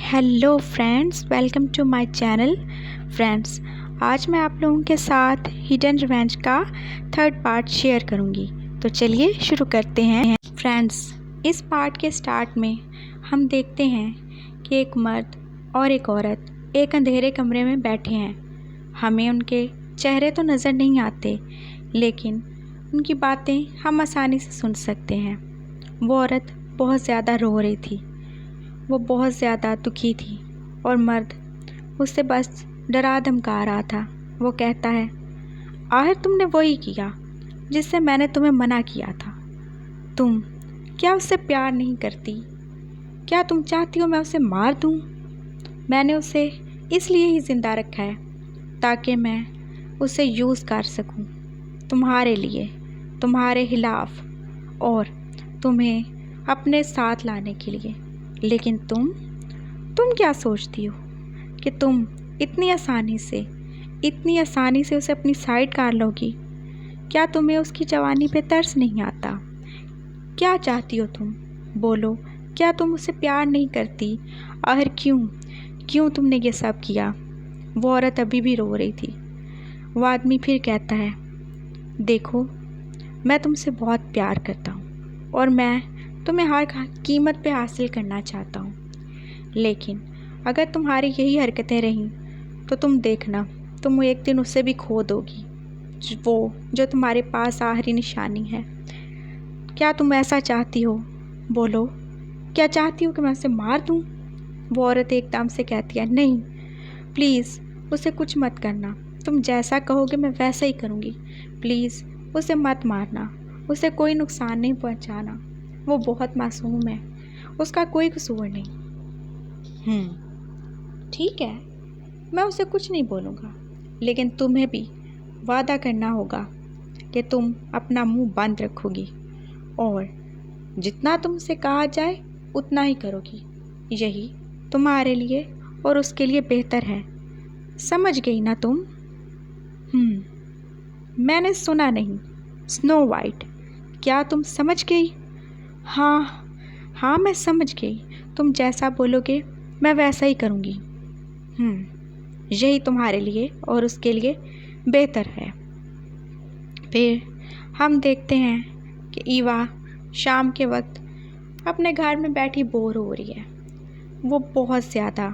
Hello friends, welcome to my channel. Friends, आज मैं आप लोगों के साथ हिडन रिवेंज का थर्ड पार्ट शेयर करूंगी। तो चलिए शुरू करते हैं। फ्रेंड्स, इस पार्ट के स्टार्ट में हम देखते हैं कि एक मर्द और एक औरत एक अंधेरे कमरे में बैठे हैं। हमें उनके चेहरे तो नज़र नहीं आते, लेकिन उनकी बातें हम आसानी से सुन सकते हैं। वो औरत बहुत ज़्यादा रो रही थी, वो बहुत ज़्यादा दुखी थी और मर्द उससे बस डरा धमका रहा था। वो कहता है, आखिर तुमने वही किया जिससे मैंने तुम्हें मना किया था। तुम क्या उससे प्यार नहीं करती? क्या तुम चाहती हो मैं उसे मार दूं? मैंने उसे इसलिए ही ज़िंदा रखा है ताकि मैं उसे यूज़ कर सकूं, तुम्हारे लिए, तुम्हारे खिलाफ और तुम्हें अपने साथ लाने के लिए। लेकिन तुम क्या सोचती हो कि तुम इतनी आसानी से उसे अपनी साइड कर लोगी? क्या तुम्हें उसकी जवानी पे तरस नहीं आता? क्या चाहती हो तुम? बोलो, क्या तुम उसे प्यार नहीं करती? आखिर क्यों तुमने ये सब किया? वो औरत अभी भी रो रही थी। वो आदमी फिर कहता है, देखो, मैं तुमसे बहुत प्यार करता हूँ और मैं तुम्हें हर कीमत पे हासिल करना चाहता हूँ, लेकिन अगर तुम्हारी यही हरकतें रहीं तो तुम देखना, तुम एक दिन उससे भी खो दोगी, वो जो तुम्हारे पास आखिरी निशानी है। क्या तुम ऐसा चाहती हो? बोलो, क्या चाहती हो कि मैं उसे मार दूँ? वो औरत एकदम से कहती है, नहीं, प्लीज़ उसे कुछ मत करना, तुम जैसा कहोगे मैं वैसा ही करूँगी। प्लीज़ उसे मत मारना, उसे कोई नुकसान नहीं पहुँचाना। वो बहुत मासूम है, उसका कोई कसूर नहीं। ठीक है, मैं उसे कुछ नहीं बोलूँगा, लेकिन तुम्हें भी वादा करना होगा कि तुम अपना मुंह बंद रखोगी और जितना तुमसे कहा जाए उतना ही करोगी। यही तुम्हारे लिए और उसके लिए बेहतर है। समझ गई ना तुम? मैंने सुना नहीं, स्नो वाइट, क्या तुम समझ गई? हाँ, मैं समझ गई। तुम जैसा बोलोगे मैं वैसा ही करूँगी। यही तुम्हारे लिए और उसके लिए बेहतर है। फिर हम देखते हैं कि ईवा शाम के वक्त अपने घर में बैठी बोर हो रही है। वो बहुत ज़्यादा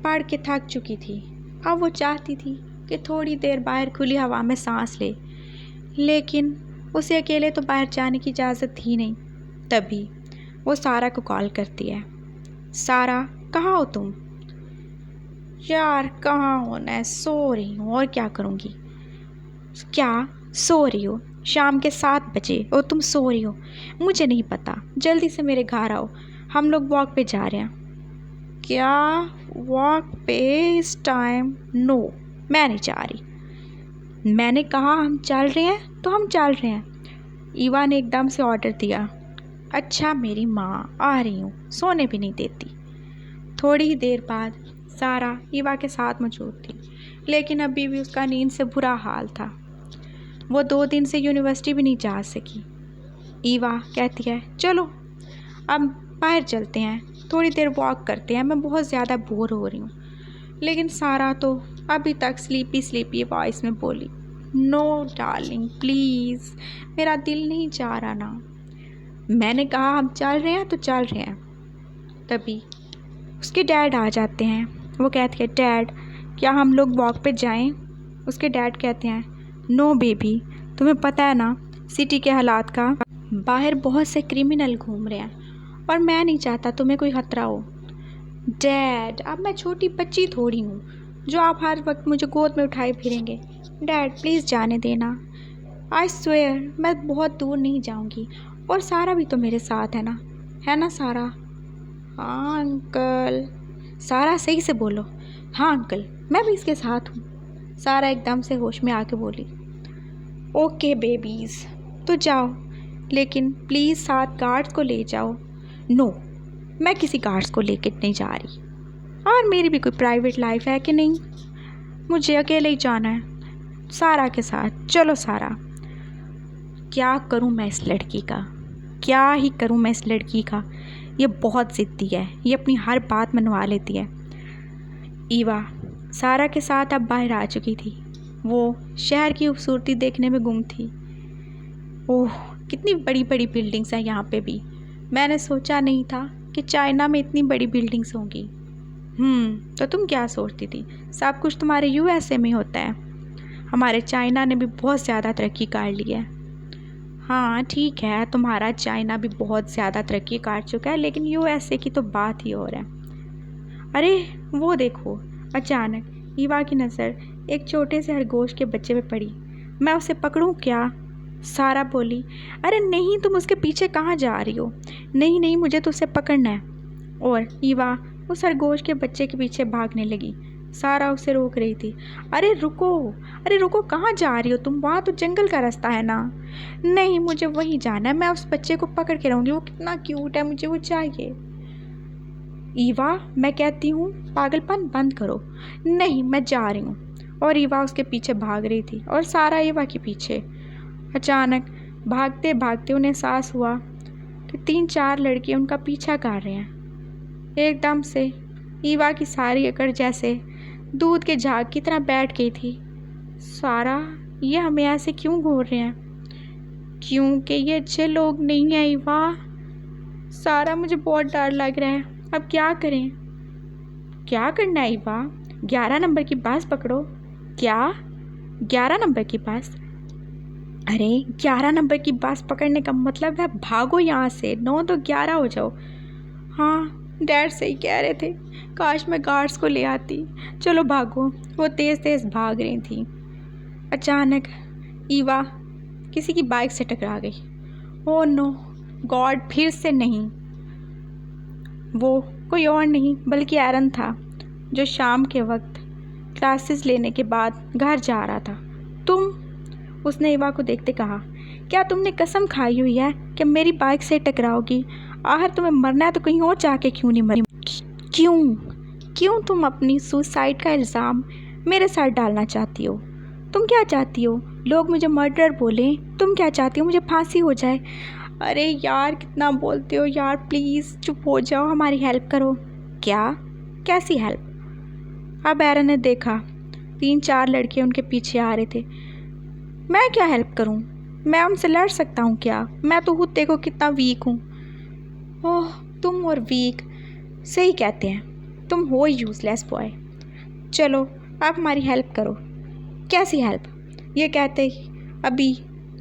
पढ़ के थक चुकी थी। अब वो चाहती थी कि थोड़ी देर बाहर खुली हवा में सांस ले, लेकिन उसे अकेले तो बाहर जाने की इजाज़त थी नहीं। तभी वो सारा को कॉल करती है। सारा, कहाँ हो तुम? यार, कहाँ होना है, सो रही हूँ, और क्या करूँगी? क्या सो रही हो? शाम के 7 बजे और तुम सो रही हो? मुझे नहीं पता, जल्दी से मेरे घर आओ, हम लोग वॉक पे जा रहे हैं। क्या वॉक पे इस टाइम? नो, मैं नहीं जा रही। मैंने कहा हम चल रहे हैं तो हम चल रहे हैं। ईवा ने एकदम से ऑर्डर दिया। अच्छा मेरी माँ, आ रही हूँ, सोने भी नहीं देती। थोड़ी ही देर बाद सारा ईवा के साथ मौजूद थी, लेकिन अभी भी उसका नींद से बुरा हाल था। वो 2 दिन से यूनिवर्सिटी भी नहीं जा सकी। ईवा कहती है, चलो अब बाहर चलते हैं, थोड़ी देर वॉक करते हैं, मैं बहुत ज़्यादा बोर हो रही हूँ। लेकिन सारा तो अभी तक स्लीपी वॉइस में बोली, नो डार्लिंग, प्लीज़, मेरा दिल नहीं चाह रहा ना। मैंने कहा हम चल रहे हैं तो चल रहे हैं। तभी उसके डैड आ जाते हैं। वो कहती है, डैड, क्या हम लोग वॉक पे जाएं? उसके डैड कहते हैं, नो बेबी, तुम्हें पता है ना सिटी के हालात का, बाहर बहुत से क्रिमिनल घूम रहे हैं और मैं नहीं चाहता तुम्हें कोई खतरा हो। डैड, अब मैं छोटी बच्ची थोड़ी हूँ जो आप हर वक्त मुझे गोद में उठाए फिरेंगे। डैड प्लीज़ जाने देना। आई स्वेयर मैं बहुत दूर नहीं जाऊँगी, और सारा भी तो मेरे साथ है ना सारा? हाँ अंकल। सारा, सही से बोलो। हाँ अंकल, मैं भी इसके साथ हूँ। सारा एकदम से होश में आके बोली, ओके बेबीज़, तो जाओ, लेकिन प्लीज़ साथ गार्ड्स को ले जाओ। नो, मैं किसी गार्ड्स को लेकर नहीं जा रही, और मेरी भी कोई प्राइवेट लाइफ है कि नहीं? मुझे अकेले ही जाना है सारा के साथ। चलो सारा। क्या करूं मैं इस लड़की का, क्या ही करूं मैं इस लड़की का? ये बहुत ज़िद्दी है, ये अपनी हर बात मनवा लेती है। ईवा सारा के साथ अब बाहर आ चुकी थी। वो शहर की खूबसूरती देखने में गुम थी। ओह, कितनी बड़ी बड़ी बिल्डिंग्स हैं यहाँ पे भी। मैंने सोचा नहीं था कि चाइना में इतनी बड़ी बिल्डिंग्स होंगी। तो तुम क्या सोचती थी? सब कुछ तुम्हारे यूएसए में होता है। हमारे चाइना ने भी बहुत ज़्यादा तरक्की कर ली है। हाँ ठीक है, तुम्हारा चाइना भी बहुत ज़्यादा तरक्की कर चुका है, लेकिन यूएसए की तो बात ही और है। अरे वो देखो, अचानक ईवा की नज़र एक छोटे से खरगोश के बच्चे पे पड़ी। मैं उसे पकड़ूं क्या? सारा बोली। अरे नहीं, तुम उसके पीछे कहाँ जा रही हो? नहीं नहीं, मुझे तो उसे पकड़ना है। और ईवा उस खरगोश के बच्चे के पीछे भागने लगी। सारा उसे रोक रही थी। अरे रुको, कहाँ जा रही हो तुम? वहाँ तो जंगल का रास्ता है ना। नहीं, मुझे वहीं जाना है। मैं उस बच्चे को पकड़ के रहूँगी, वो कितना क्यूट है, मुझे वो चाहिए। ईवा, मैं कहती हूँ पागलपन बंद करो। नहीं, मैं जा रही हूँ। और ईवा उसके पीछे भाग रही थी और सारा ईवा के पीछे। अचानक भागते भागते उन्हें एहसास हुआ कि 3-4 लड़के उनका पीछा कर रहे हैं। एकदम से ईवा की सारी अकड़ जैसे दूध के झाग की तरह बैठ गई थी। सारा, ये हमें ऐसे क्यों घूर रहे हैं? क्योंकि ये अच्छे लोग नहीं हैं ईवा। सारा, मुझे बहुत डर लग रहा है, अब क्या करें? क्या करना है ईवा? 11 नंबर की बस पकड़ो। क्या? 11 नंबर की बस? अरे 11 नंबर की बस पकड़ने का मतलब है भागो यहाँ से, 9 तो 11 हो जाओ। हाँ, डैड सही कह रहे थे, काश मैं गार्ड्स को ले आती। चलो भागो। वो तेज़ तेज़ भाग रही थी। अचानक ईवा किसी की बाइक से टकरा गई। ओह नो गॉड, फिर से नहीं। वो कोई और नहीं बल्कि एरन था, जो शाम के वक्त क्लासेस लेने के बाद घर जा रहा था। तुम? उसने ईवा को देखते कहा। क्या तुमने कसम खाई हुई है कि मेरी बाइक से टकराओगी? आखिर तुम्हें मरना है तो कहीं और जाके क्यों नहीं मरी? क्यों तुम अपनी सुसाइड का इल्ज़ाम मेरे साथ डालना चाहती हो? तुम क्या चाहती हो? लोग मुझे मर्डर बोलें? तुम क्या चाहती हो? मुझे फांसी हो जाए? अरे यार, कितना बोलते हो यार, प्लीज़ चुप हो जाओ, हमारी हेल्प करो। क्या? कैसी हेल्प? अब एरन ने देखा 3-4 लड़के उनके पीछे आ रहे थे। मैं क्या हेल्प करूं? मैं उनसे लड़ सकता हूं क्या? मैं तो खुद देखो कितना वीक हूं। ओह, तुम और वीक, सही कहते हैं, तुम हो यूज़लेस बॉय। चलो आप हमारी हेल्प करो। कैसी हेल्प? ये कहते ही अभी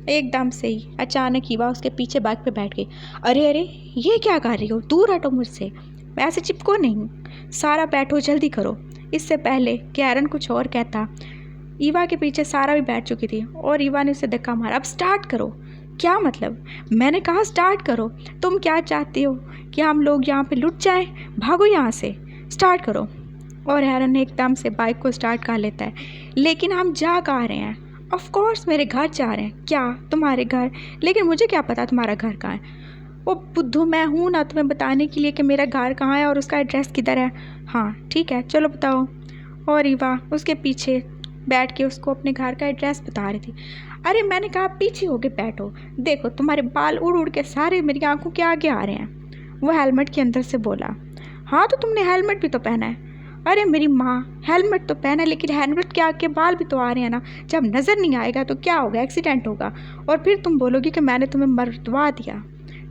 एकदम से ही अचानक ईवा उसके पीछे बाइक पे बैठ गई। अरे ये क्या कर रही हो? दूर हटो मुझसे, मैं ऐसे चिपको नहीं। सारा बैठो, जल्दी करो। इससे पहले कि एरन कुछ और कहता, ईवा के पीछे सारा भी बैठ चुकी थी और ईवा ने उसे धक्का मारा। अब स्टार्ट करो। क्या मतलब? मैंने कहा स्टार्ट करो। तुम क्या चाहती हो कि हम लोग यहाँ पे लुट जाएं? भागो यहाँ से, स्टार्ट करो। और एरन एकदम से बाइक को स्टार्ट कर लेता है। लेकिन हम जा कहाँ रहे हैं? ऑफ कोर्स मेरे घर जा रहे हैं। क्या? तुम्हारे घर? लेकिन मुझे क्या पता तुम्हारा घर कहाँ है? वो बुद्धू मैं हूँ ना तुम्हें बताने के लिए कि मेरा घर कहाँ है और उसका एड्रेस किधर है। हाँ ठीक है, चलो बताओ। और ईवा उसके पीछे बैठ के उसको अपने घर का एड्रेस बता रही थी। अरे मैंने कहा पीछे होके बैठो, देखो तुम्हारे बाल उड़ उड़ के सारे मेरी आंखों के आगे आ रहे हैं। वो हेलमेट के अंदर से बोला। हाँ तो तुमने हेलमेट भी तो पहना है। अरे मेरी माँ, हेलमेट तो पहना है लेकिन हेलमेट के आगे बाल भी तो आ रहे हैं ना। जब नज़र नहीं आएगा तो क्या होगा? एक्सीडेंट होगा और फिर तुम बोलोगी कि मैंने तुम्हें मरवा दिया।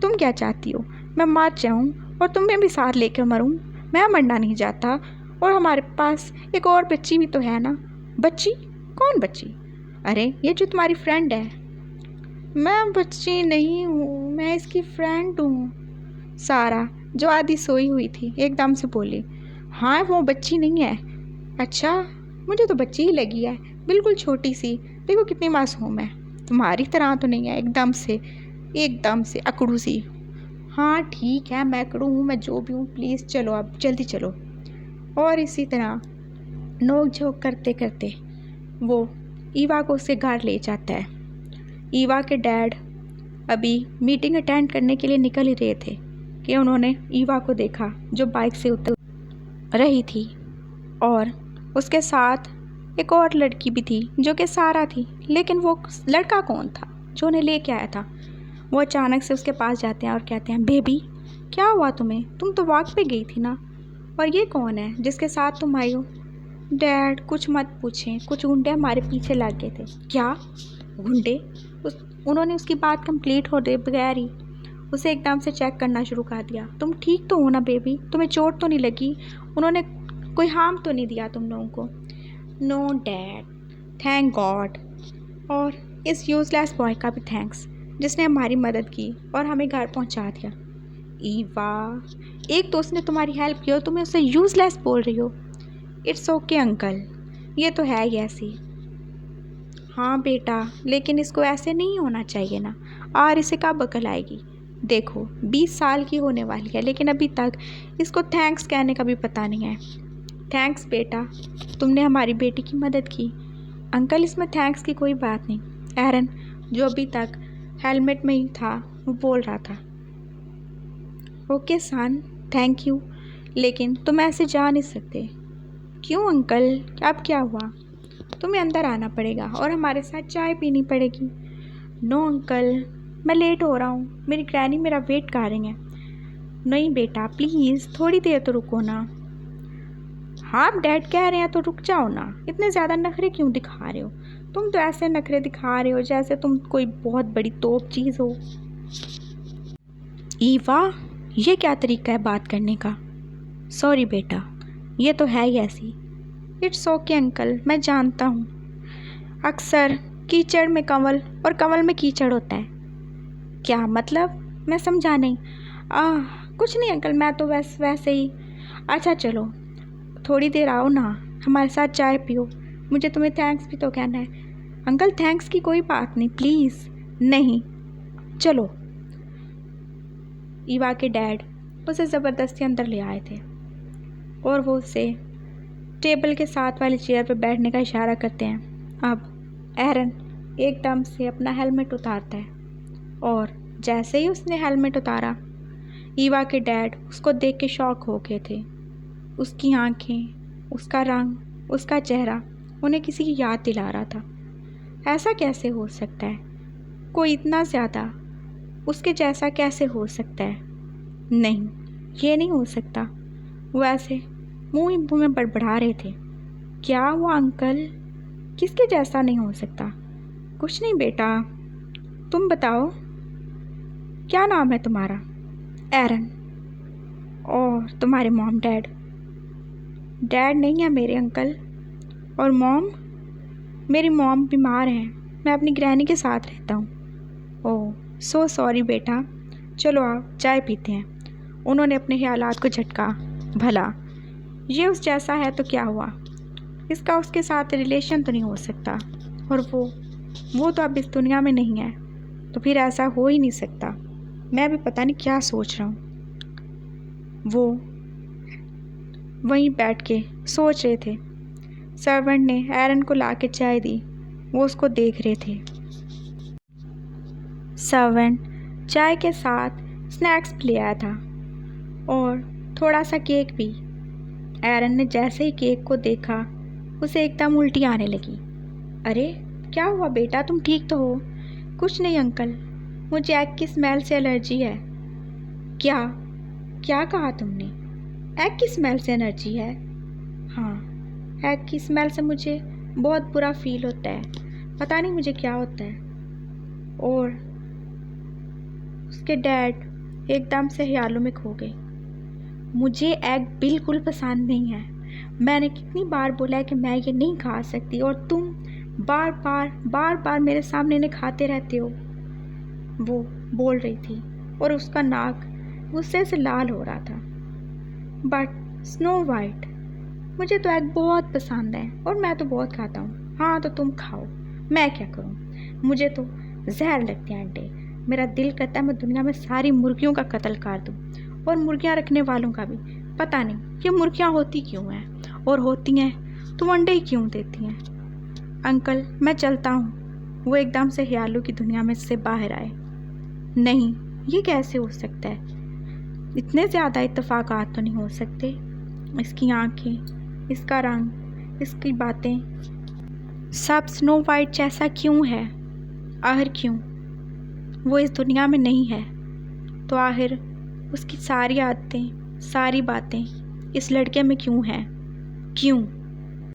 तुम क्या चाहती हो? मैं मर जाऊँ और तुम्हें भी साथ लेकर मरूँ? मैं मरना नहीं चाहता। और हमारे पास एक और बच्ची भी तो है ना। बच्ची? कौन बच्ची? अरे ये जो तुम्हारी फ्रेंड है। मैं बच्ची नहीं हूँ, मैं इसकी फ्रेंड हूँ। सारा जो आधी सोई हुई थी एकदम से बोली। हाँ वो बच्ची नहीं है। अच्छा, मुझे तो बच्ची ही लगी है, बिल्कुल छोटी सी। देखो कितनी मासूम है, तुम्हारी तरह तो नहीं है, एकदम से अकड़ू सी। हाँ ठीक है, मैं अकड़ू हूँ, मैं जो भी हूँ, प्लीज़ चलो आप, जल्दी चलो। और इसी तरह नोक झोंक करते करते वो ईवा को उसके घर ले जाता है। ईवा के डैड अभी मीटिंग अटेंड करने के लिए निकल ही रहे थे कि उन्होंने ईवा को देखा जो बाइक से उतर रही थी और उसके साथ एक और लड़की भी थी जो कि सारा थी। लेकिन वो लड़का कौन था जो उन्हें लेके आया था? वो अचानक से उसके पास जाते हैं और कहते हैं, बेबी क्या हुआ तुम्हें? तुम तो वॉक पे गई थी ना। और ये कौन है जिसके साथ तुम आई हो? डैड कुछ मत पूछें, कुछ गुंडे हमारे पीछे लग गए थे। क्या गुंडे? उन्होंने उसकी बात कंप्लीट होने बगैर ही उसे एकदम से चेक करना शुरू कर दिया। तुम ठीक तो हो ना बेबी? तुम्हें चोट तो नहीं लगी? उन्होंने कोई हार्म तो नहीं दिया तुम लोगों को? No dad, thank God. और इस यूजलेस बॉय का भी थैंक्स जिसने हमारी मदद की और हमें घर पहुंचा दिया। ईवा, एक दोस्त ने तुम्हारी हेल्प की और तुम्हें उसे यूजलेस बोल रही हो? इट्स ओके अंकल, ये तो है ही ऐसी। हाँ बेटा, लेकिन इसको ऐसे नहीं होना चाहिए ना। और इसे कब अकल आएगी? देखो 20 साल की होने वाली है लेकिन अभी तक इसको थैंक्स कहने का भी पता नहीं है। थैंक्स बेटा, तुमने हमारी बेटी की मदद की। अंकल इसमें थैंक्स की कोई बात नहीं। एरन जो अभी तक हेलमेट में ही था वो बोल रहा था। ओके सन, थैंक यू, लेकिन तुम ऐसे जा नहीं सकते। क्यों अंकल, अब क्या हुआ? तुम्हें अंदर आना पड़ेगा और हमारे साथ चाय पीनी पड़ेगी। नो अंकल, मैं लेट हो रहा हूँ, मेरी ग्रैनी मेरा वेट कर रही हैं। नहीं बेटा प्लीज़ थोड़ी देर तो रुको ना। हाँ आप डैड कह रहे हैं तो रुक जाओ ना, इतने ज़्यादा नखरे क्यों दिखा रहे हो? तुम तो ऐसे नखरे दिखा रहे हो जैसे तुम कोई बहुत बड़ी तोप चीज़ हो। ईवा, ये क्या तरीका है बात करने का? सॉरी बेटा, ये तो है ही ऐसी। इट्स ओके अंकल, मैं जानता हूँ। अक्सर कीचड़ में कंवल और कंवल में कीचड़ होता है। क्या मतलब? मैं समझा नहीं। कुछ नहीं अंकल, मैं तो वैसे ही। अच्छा चलो थोड़ी देर आओ ना, हमारे साथ चाय पियो। मुझे तुम्हें थैंक्स भी तो कहना है। अंकल थैंक्स की कोई बात नहीं, प्लीज़। नहीं चलो। ईवा के डैड उसे ज़बरदस्ती अंदर ले आए थे और वो उसे टेबल के साथ वाली चेयर पर बैठने का इशारा करते हैं। अब एरन एकदम से अपना हेलमेट उतारता है और जैसे ही उसने हेलमेट उतारा ईवा के डैड उसको देख के शॉक हो गए थे। उसकी आंखें, उसका रंग, उसका चेहरा उन्हें किसी की याद दिला रहा था। ऐसा कैसे हो सकता है? कोई इतना ज़्यादा उसके जैसा कैसे हो सकता है? नहीं, ये नहीं हो सकता। वो ऐसे मुंह ही मुंह में बड़बड़ा रहे थे। क्या हुआ अंकल? किसके जैसा नहीं हो सकता? कुछ नहीं बेटा, तुम बताओ क्या नाम है तुम्हारा? एरन। और तुम्हारे मॉम डैड? डैड नहीं है मेरे अंकल। और मॉम? मेरी मॉम बीमार हैं, मैं अपनी ग्रैनी के साथ रहता हूँ। ओह सो सॉरी बेटा, चलो आप चाय पीते हैं। उन्होंने अपने ख्यालात को झटका। भला ये उस जैसा है तो क्या हुआ? इसका उसके साथ रिलेशन तो नहीं हो सकता। और वो तो अब इस दुनिया में नहीं है, तो फिर ऐसा हो ही नहीं सकता। मैं भी पता नहीं क्या सोच रहा हूँ। वो वहीं बैठ के सोच रहे थे। सर्वेंट ने एरन को ला के चाय दी, वो उसको देख रहे थे। सर्वेंट चाय के साथ स्नैक्स भी ले आया था और थोड़ा सा केक भी। एरन ने जैसे ही केक को देखा उसे एकदम उल्टी आने लगी। अरे क्या हुआ बेटा, तुम ठीक तो हो? कुछ नहीं अंकल, मुझे एग की स्मेल से एलर्जी है। क्या क्या कहा तुमने? एग की स्मेल से एलर्जी है? हाँ, एग की स्मेल से मुझे बहुत बुरा फील होता है, पता नहीं मुझे क्या होता है। और उसके डैड एकदम से ख्यालों में खो गए। मुझे एग बिल्कुल पसंद नहीं है। मैंने कितनी बार बोला है कि मैं ये नहीं खा सकती और तुम बार बार मेरे सामने इन्हें खाते रहते हो। वो बोल रही थी और उसका नाक गुस्से से लाल हो रहा था। बट स्नो वाइट, मुझे तो एग बहुत पसंद है और मैं तो बहुत खाता हूँ। हाँ तो तुम खाओ, मैं क्या करूँ? मुझे तो जहर लगते हैं अंडे। मेरा दिल करता है मैं दुनिया में सारी मुर्गियों का कत्ल कर दूँ और मुर्गियाँ रखने वालों का भी। पता नहीं ये मुर्गियाँ होती क्यों हैं, और होती हैं तो अंडे ही क्यों देती हैं। अंकल मैं चलता हूँ। वो एकदम से ख्यालों की दुनिया में से बाहर आए। नहीं, ये कैसे हो सकता है? इतने ज़्यादा इत्तेफाकात तो नहीं हो सकते। इसकी आंखें, इसका रंग, इसकी बातें, सब स्नो वाइट जैसा क्यों है? आखिर क्यों? वो इस दुनिया में नहीं है तो आखिर उसकी सारी आदतें, सारी बातें इस लड़के में क्यों हैं? क्यों?